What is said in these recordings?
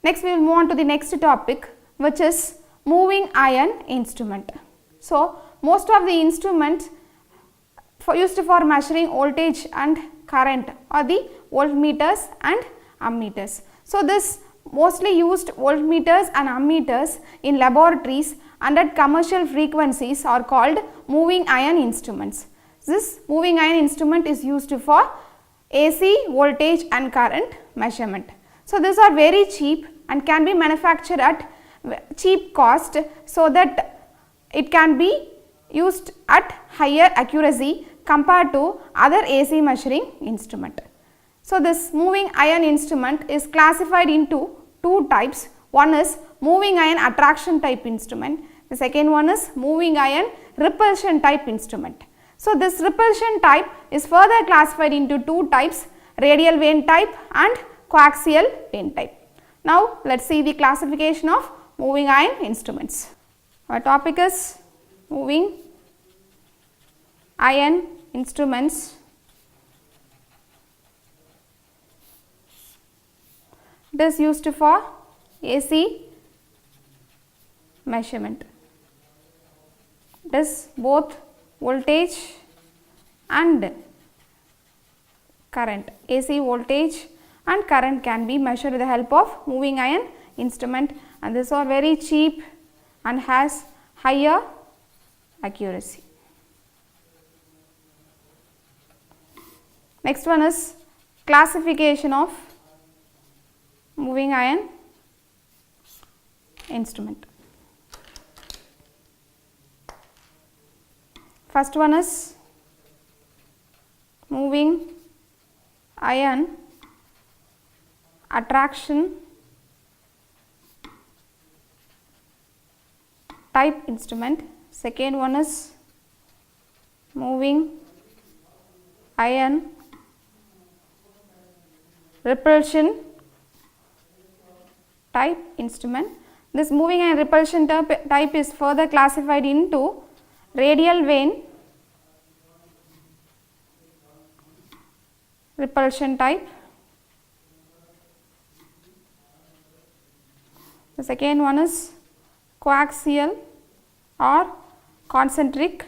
Next we will move on to the next topic, which is moving iron instrument. So, most of the instruments used for measuring voltage and current are the voltmeters and ammeters. So, this mostly used voltmeters and ammeters in laboratories and at commercial frequencies are called moving iron instruments. This moving iron instrument is used for AC voltage and current measurement. So, these are very cheap and can be manufactured at cheap cost, so that it can be used at higher accuracy compared to other AC measuring instrument. So, this moving iron instrument is classified into two types. One is moving iron attraction type instrument, the second one is moving iron repulsion type instrument. So, this repulsion type is further classified into two types, radial vane type and coaxial vane type. Now, let us see the classification of moving iron instruments. Our topic is moving iron instruments. It is used for AC measurement. It is both voltage and current. AC voltage and current can be measured with the help of moving iron instrument, and these are very cheap and has higher accuracy. Next one is classification of moving iron instrument. First one is moving iron attraction type instrument. Second one is moving iron repulsion type instrument. This moving iron repulsion type is further classified into radial vane repulsion type. The second one is coaxial or concentric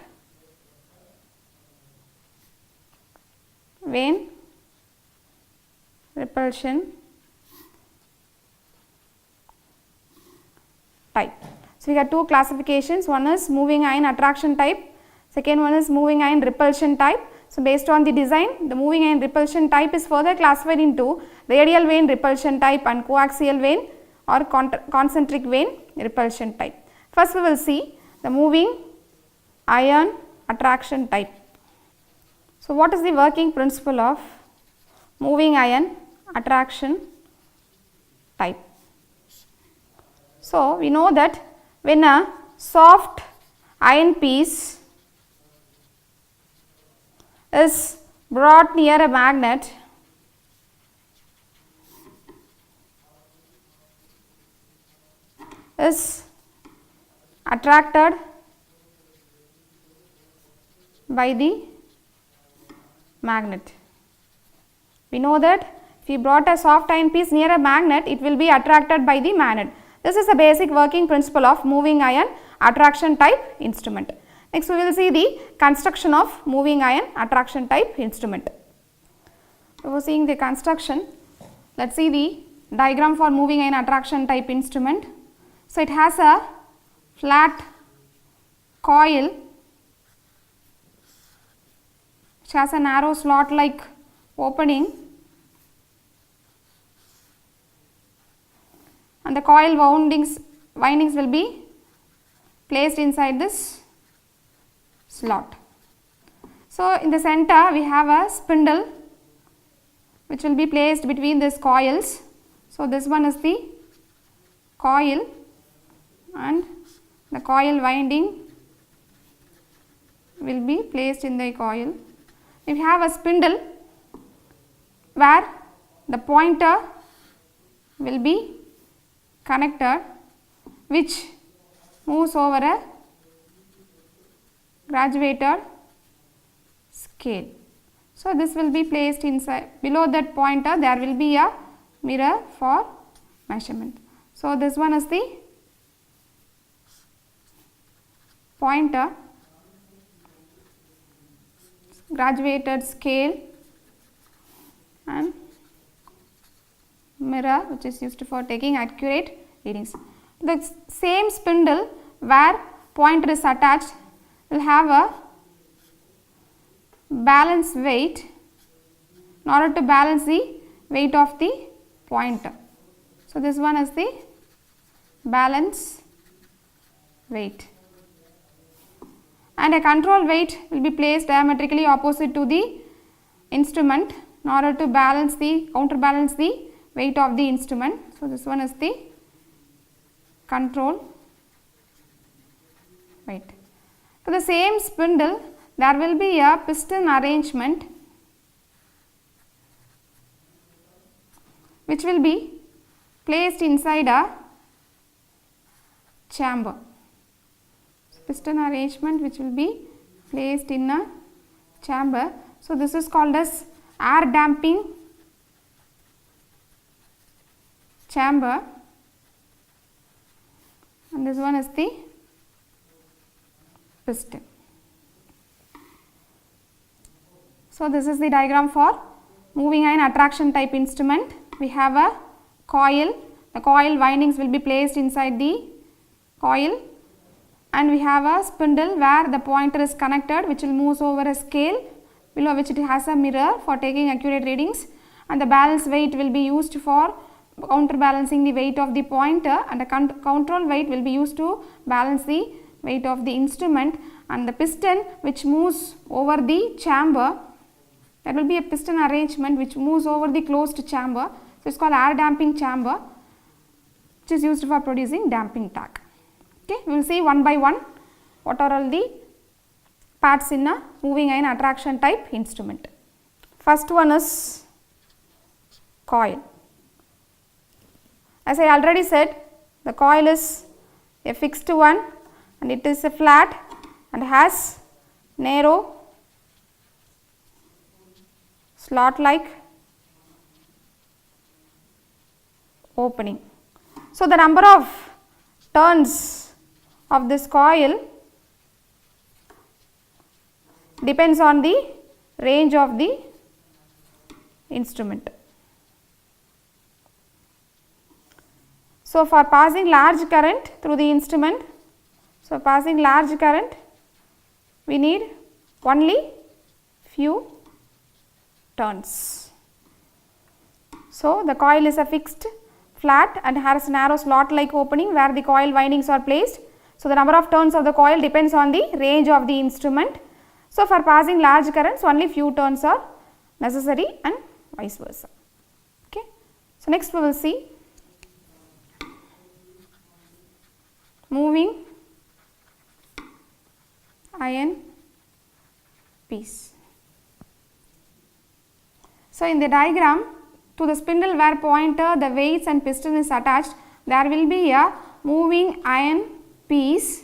vane repulsion type. So, we have two classifications, one is moving iron attraction type, second one is moving iron repulsion type. So, based on the design, the moving iron repulsion type is further classified into radial vane repulsion type and coaxial vane or concentric vane repulsion type. First, we will see the moving iron attraction type. So, what is the working principle of moving iron attraction type? So, we know that when a soft iron piece is brought near a magnet, is attracted by the magnet. We know that if you brought a soft iron piece near a magnet, it will be attracted by the magnet. This is the basic working principle of moving iron attraction type instrument. Next, we will see the construction of moving iron attraction type instrument. Before seeing the construction, let us see the diagram for moving iron attraction type instrument. So, it has a flat coil which has a narrow slot like opening, and the coil windings will be placed inside this slot. So, in the center we have a spindle which will be placed between these coils. So, this one is the coil and the coil winding will be placed in the coil. We have a spindle where the pointer will be connected, which moves over a graduated scale. So, this will be placed inside. Below that pointer there will be a mirror for measurement. So, this one is the pointer, graduated scale and mirror which is used for taking accurate readings. The same spindle where pointer is attached will have a balance weight in order to balance the weight of the pointer. So, this one is the balance weight, and a control weight will be placed diametrically opposite to the instrument in order to balance the counterbalance the weight of the instrument. So, this one is the control weight. To the same spindle there will be a piston arrangement which will be placed inside a chamber. Piston arrangement which will be placed in a chamber. So, this is called as air damping chamber, and this one is the piston. So, this is the diagram for moving iron attraction type instrument. We have a coil, the coil windings will be placed inside the coil, and we have a spindle where the pointer is connected which will move over a scale below which it has a mirror for taking accurate readings, and the balance weight will be used for counterbalancing the weight of the pointer, and the control weight will be used to balance the weight of the instrument, and the piston which moves over the chamber, there will be a piston arrangement which moves over the closed chamber. So, it is called air damping chamber which is used for producing damping torque. Okay, we will see one by one what are all the parts in a moving iron attraction type instrument. First one is coil. As I already said, the coil is a fixed one and it is a flat and has narrow slot like opening. So, the number of turns of this coil depends on the range of the instrument. So, for passing large current through the instrument, so passing large current we need only few turns. So, the coil is a fixed flat and has narrow slot like opening where the coil windings are placed. So, the number of turns of the coil depends on the range of the instrument. So, for passing large currents only few turns are necessary and vice versa. Okay. So, next we will see moving iron piece. So, in the diagram, to the spindle where pointer, the weights and piston is attached, there will be a moving iron piece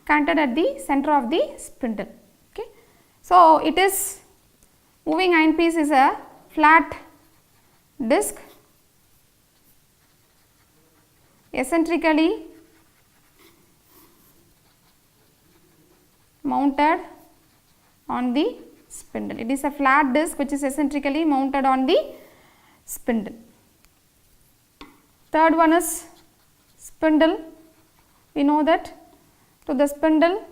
connected at the center of the spindle. Okay. So, it is moving iron piece is a flat disc eccentrically mounted on the spindle. It is a flat disc which is eccentrically mounted on the spindle. Third one is spindle. We know that to the spindle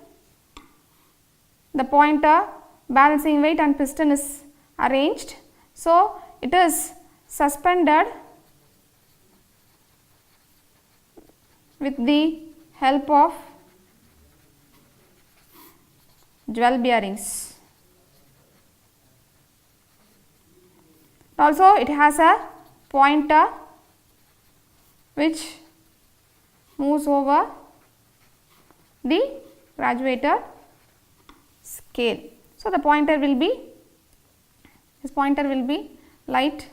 the pointer, balancing weight and piston is arranged. So, it is suspended with the help of jewel bearings. Also, it has a pointer which moves over the graduated scale. So, the pointer will be, this pointer will be light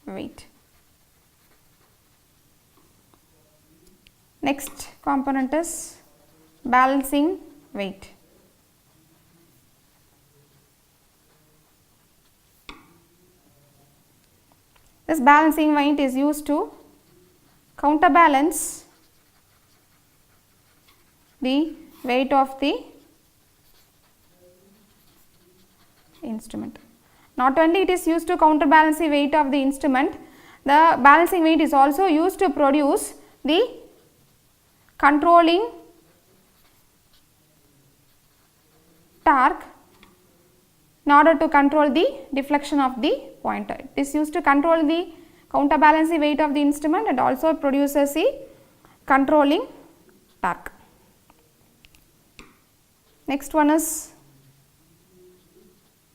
weight. Next component is balancing weight. This balancing weight is used to counterbalance the weight of the instrument. Not only it is used to counterbalance the weight of the instrument, the balancing weight is also used to produce the controlling torque in order to control the deflection of the pointer. It is used to control the counterbalance the weight of the instrument and also produces the controlling torque. Next one is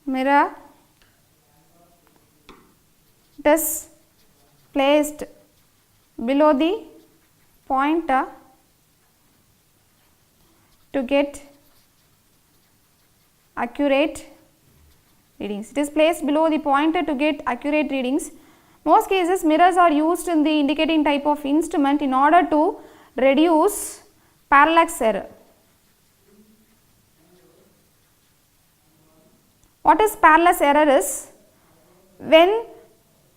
mirror. It is placed below the pointer to get accurate readings. It is placed below the pointer to get accurate readings. Most cases mirrors are used in the indicating type of instrument in order to reduce parallax error. What is parallax error is, when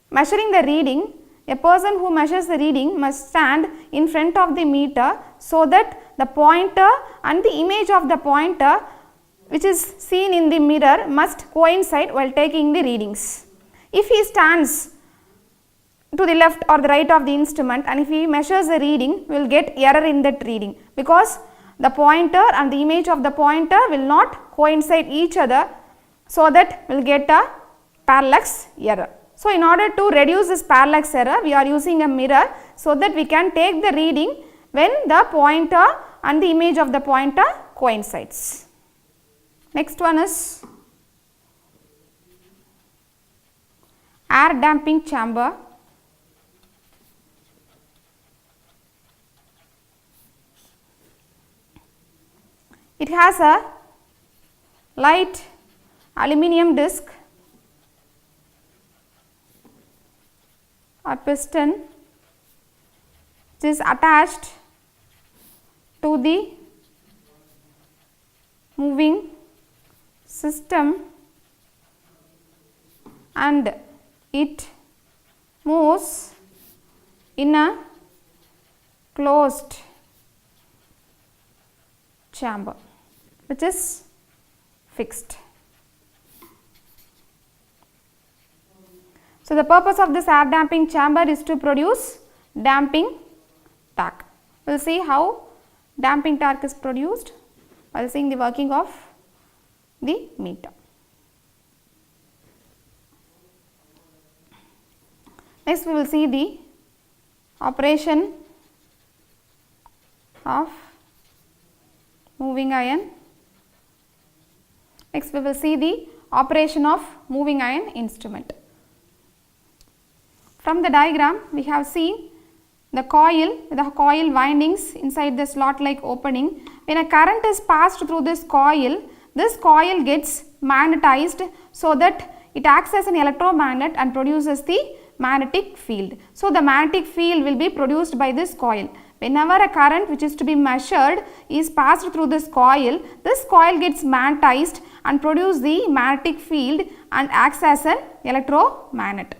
measuring the reading, a person who measures the reading must stand in front of the meter so that the pointer and the image of the pointer which is seen in the mirror must coincide while taking the readings. If he stands to the left or the right of the instrument and if he measures the reading, we will get error in that reading, because the pointer and the image of the pointer will not coincide each other, so that we will get a parallax error. So, in order to reduce this parallax error, we are using a mirror so that we can take the reading when the pointer and the image of the pointer coincides. Next one is air damping chamber. It has a light aluminum disc or piston which is attached to the moving system and it moves in a closed chamber which is fixed. So, the purpose of this air damping chamber is to produce damping torque. We will see how damping torque is produced while seeing the working of the meter. Next, we will see the operation of moving iron. Next, we will see the operation of moving iron instrument. From the diagram, we have seen the coil with the coil windings inside the slot like opening. When a current is passed through this coil gets magnetized so that it acts as an electromagnet and produces the magnetic field. So, the magnetic field will be produced by this coil. Whenever a current which is to be measured is passed through this coil gets magnetized and produce the magnetic field and acts as an electromagnet.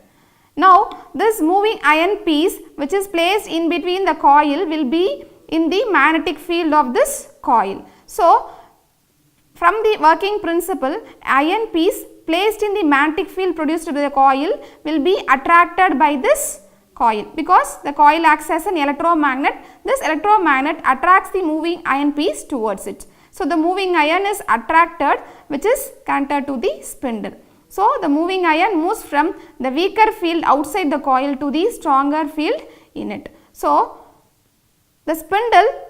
Now, this moving iron piece which is placed in between the coil will be in the magnetic field of this coil. So, from the working principle, iron piece placed in the magnetic field produced by the coil will be attracted by this coil, because the coil acts as an electromagnet. This electromagnet attracts the moving iron piece towards it. So, the moving iron is attracted, which is connected to the spindle. So, the moving iron moves from the weaker field outside the coil to the stronger field in it. So, the spindle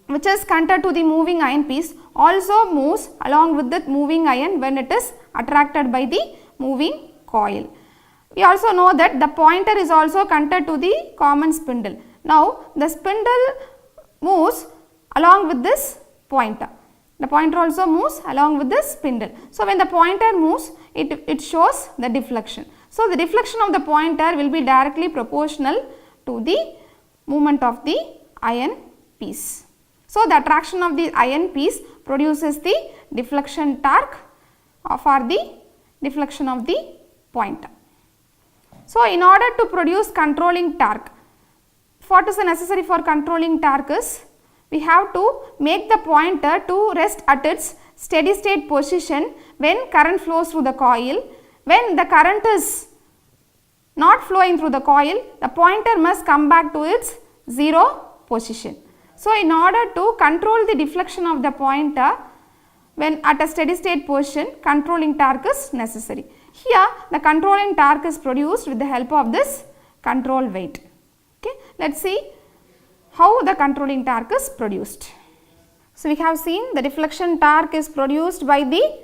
which is connected to the moving iron piece also moves along with the moving iron when it is attracted by the moving coil. We also know that the pointer is also connected to the common spindle. Now, the spindle moves along with this pointer. The pointer also moves along with this spindle. So, when the pointer moves, it shows the deflection. So, the deflection of the pointer will be directly proportional to the movement of the iron piece. So, the attraction of the iron piece produces the deflection torque for the deflection of the pointer. So, in order to produce controlling torque, what is necessary for controlling torque is we have to make the pointer to rest at its steady state position when current flows through the coil. When the current is not flowing through the coil, the pointer must come back to its 0 position. So, in order to control the deflection of the pointer when at a steady state position, controlling torque is necessary. Here the controlling torque is produced with the help of this control weight. Okay. Let us see how the controlling torque is produced. So, we have seen the deflection torque is produced by the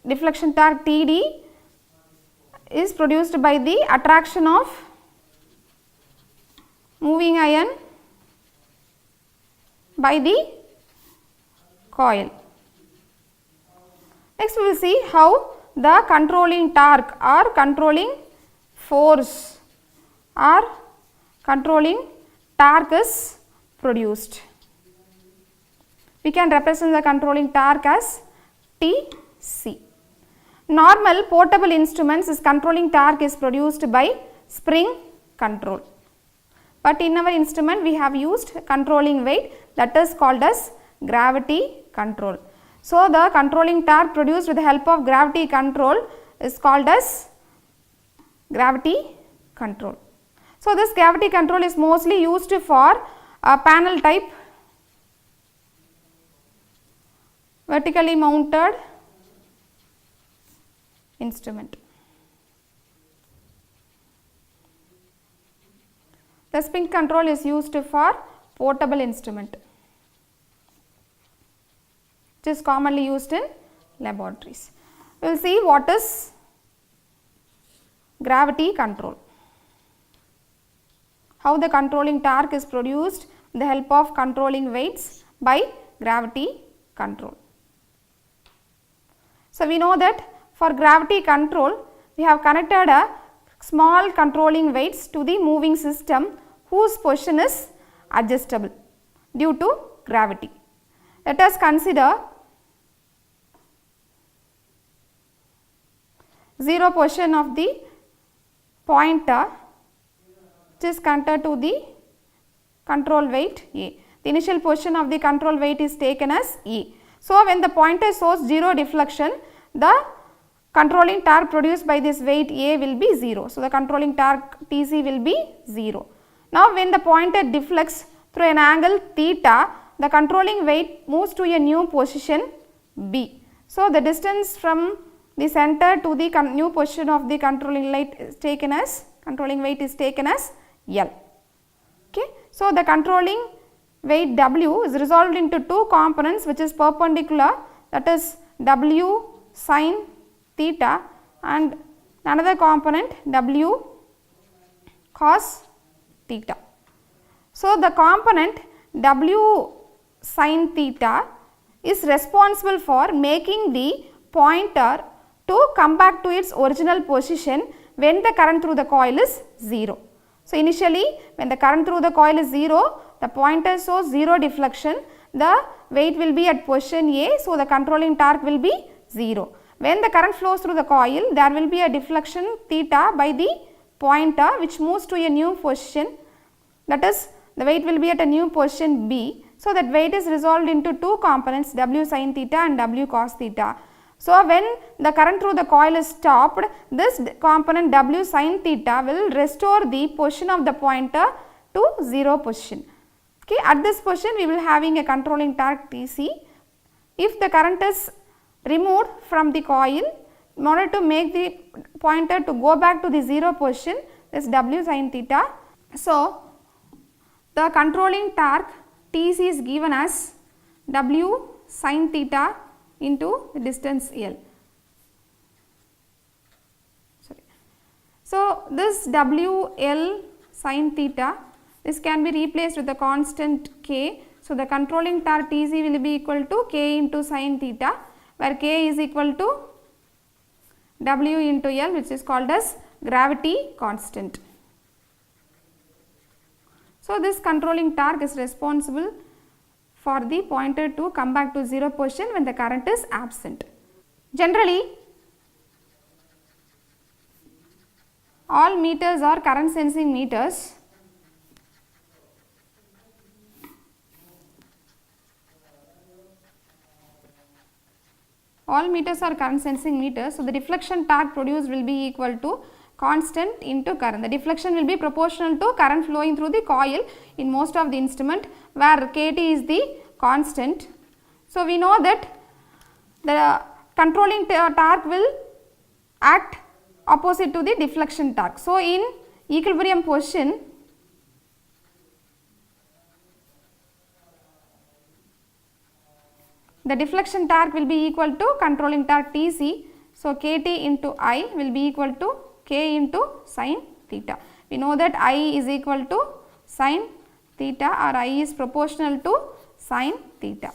deflection torque TD is produced by the attraction of moving iron by the coil. Next we will see how the controlling torque or controlling force or controlling torque is produced. We can represent the controlling torque as Tc. Normal portable instruments, is controlling torque is produced by spring control, but in our instrument we have used controlling weight, that is called as gravity control. So, the controlling torque produced with the help of gravity control is called as gravity control. So, this gravity control is mostly used for a panel type vertically mounted instrument. The spring control is used for portable instrument, which is commonly used in laboratories. We will see what is gravity control, how the controlling torque is produced with the help of controlling weights by gravity control. So, we know that for gravity control, we have connected a small controlling weights to the moving system whose position is adjustable due to gravity. Let us consider 0 position of the pointer which is connected to the control weight A. The initial position of the control weight is taken as E. So, when the pointer shows 0 deflection, the controlling torque produced by this weight A will be 0. So, the controlling torque Tc will be 0. Now, when the pointer deflects through an angle theta, the controlling weight moves to a new position B. So, the distance from the center to the new position of the controlling weight is taken as L. Okay. So, the controlling weight W is resolved into two components which is perpendicular, that is W sin theta, and another component W cos theta. So, the component W sin theta is responsible for making the pointer to come back to its original position when the current through the coil is 0. So, initially when the current through the coil is 0, the pointer shows 0 deflection, the weight will be at position A. So, the controlling torque will be 0. When the current flows through the coil, there will be a deflection theta by the pointer which moves to a new position, that is the weight will be at a new position B. So, that weight is resolved into two components, W sin theta and W cos theta. So, when the current through the coil is stopped, this component W sin theta will restore the position of the pointer to 0 position. Okay. At this position, we will having a controlling torque Tc. If the current is removed from the coil, in order to make the pointer to go back to the 0 position, this W sin theta. So, the controlling torque Tc is given as W sin theta into the distance L. So, this WL sin theta, this can be replaced with the constant K. So, the controlling torque Tc will be equal to K into sin theta, where K is equal to W into L, which is called as gravity constant. So, this controlling torque is responsible for the pointer to come back to 0 position when the current is absent. Generally, all meters are current sensing meters. All meters are current sensing meters. So, the deflection torque produced will be equal to constant into current. The deflection will be proportional to current flowing through the coil in most of the instrument, where Kt is the constant. So, we know that the controlling torque will act opposite to the deflection torque. So, in equilibrium position, the deflection torque will be equal to controlling torque Tc. So, Kt into I will be equal to K into sin theta. We know that I is equal to sin theta, or I is proportional to sin theta.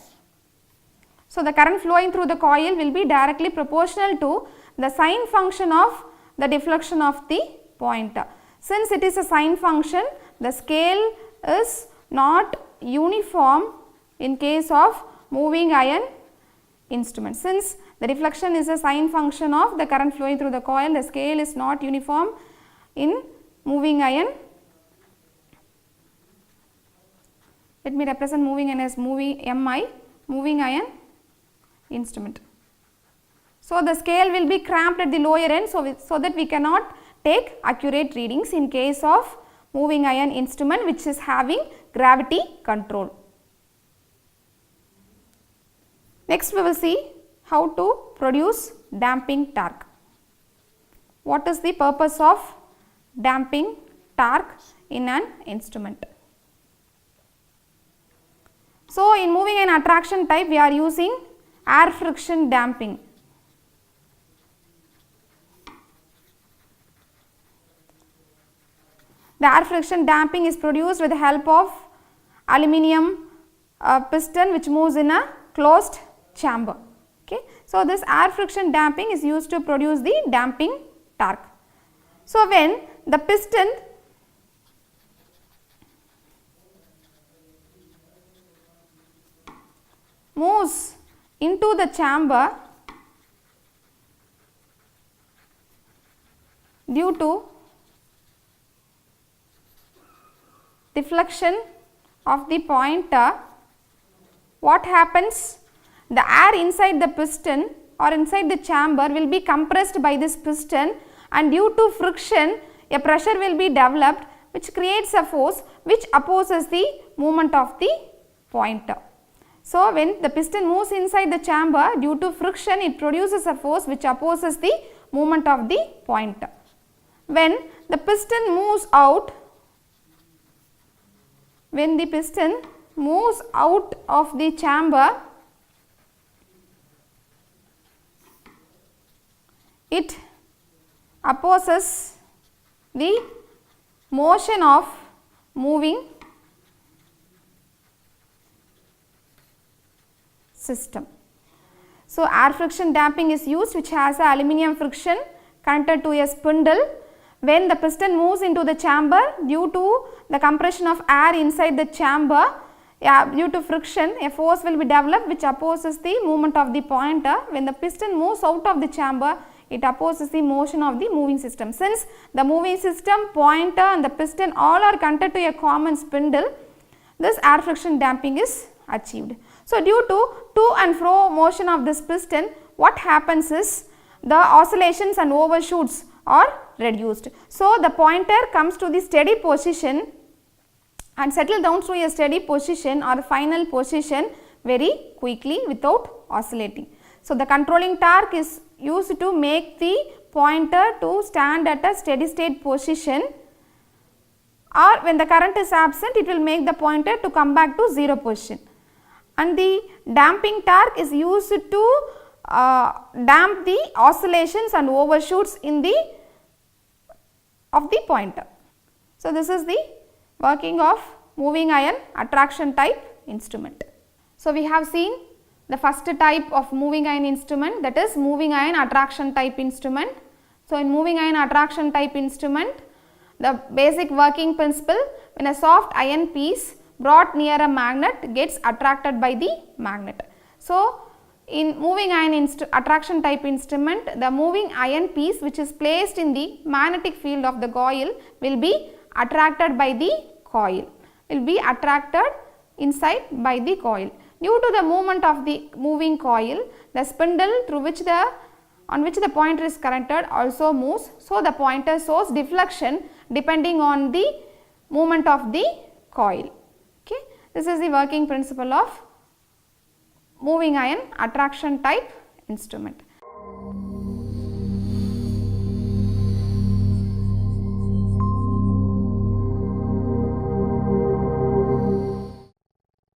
So, the current flowing through the coil will be directly proportional to the sine function of the deflection of the point. Since it is a sine function, the scale is not uniform in case of moving iron instrument. Since the deflection is a sine function of the current flowing through the coil, the scale is not uniform in moving iron. Let me represent moving iron as MI, moving iron instrument. So, the scale will be cramped at the lower end, so that we cannot take accurate readings in case of moving iron instrument which is having gravity control. Next, we will see how to produce damping torque. What is the purpose of damping torque in an instrument? So, in moving iron attraction type, we are using air friction damping. The air friction damping is produced with the help of aluminum piston which moves in a closed chamber. Okay. So, this air friction damping is used to produce the damping torque. So, when the piston moves into the chamber due to deflection of the pointer, what happens? The air inside the piston or inside the chamber will be compressed by this piston, and due to friction a pressure will be developed which creates a force which opposes the movement of the pointer. So, when the piston moves inside the chamber, due to friction it produces a force which opposes the movement of the pointer. When the piston moves out, when the piston moves out of the chamber, it opposes the motion of moving system. So, air friction damping is used which has a aluminum friction connected to a spindle. When the piston moves into the chamber, due to the compression of air inside the chamber, due to friction a force will be developed which opposes the movement of the pointer. When the piston moves out of the chamber, it opposes the motion of the moving system. Since the moving system, pointer and the piston all are connected to a common spindle, this air friction damping is achieved. So, due to and fro motion of this piston, what happens is the oscillations and overshoots are reduced. So, the pointer comes to the steady position and settle down to a steady position or final position very quickly without oscillating. So, the controlling torque is used to make the pointer to stand at a steady state position, or when the current is absent it will make the pointer to come back to 0 position. And the damping torque is used to damp the oscillations and overshoots in the pointer. So, this is the working of moving iron attraction type instrument. So, we have seen the first type of moving iron instrument, that is moving iron attraction type instrument. So, in moving iron attraction type instrument, the basic working principle, when a soft iron piece brought near a magnet gets attracted by the magnet. So, in moving iron attraction type instrument, the moving iron piece which is placed in the magnetic field of the coil will be attracted by the coil, will be attracted inside by the coil. Due to the movement of the moving coil, the spindle on which the pointer is connected also moves. So, the pointer shows deflection depending on the movement of the coil. Okay. This is the working principle of moving iron attraction type instrument.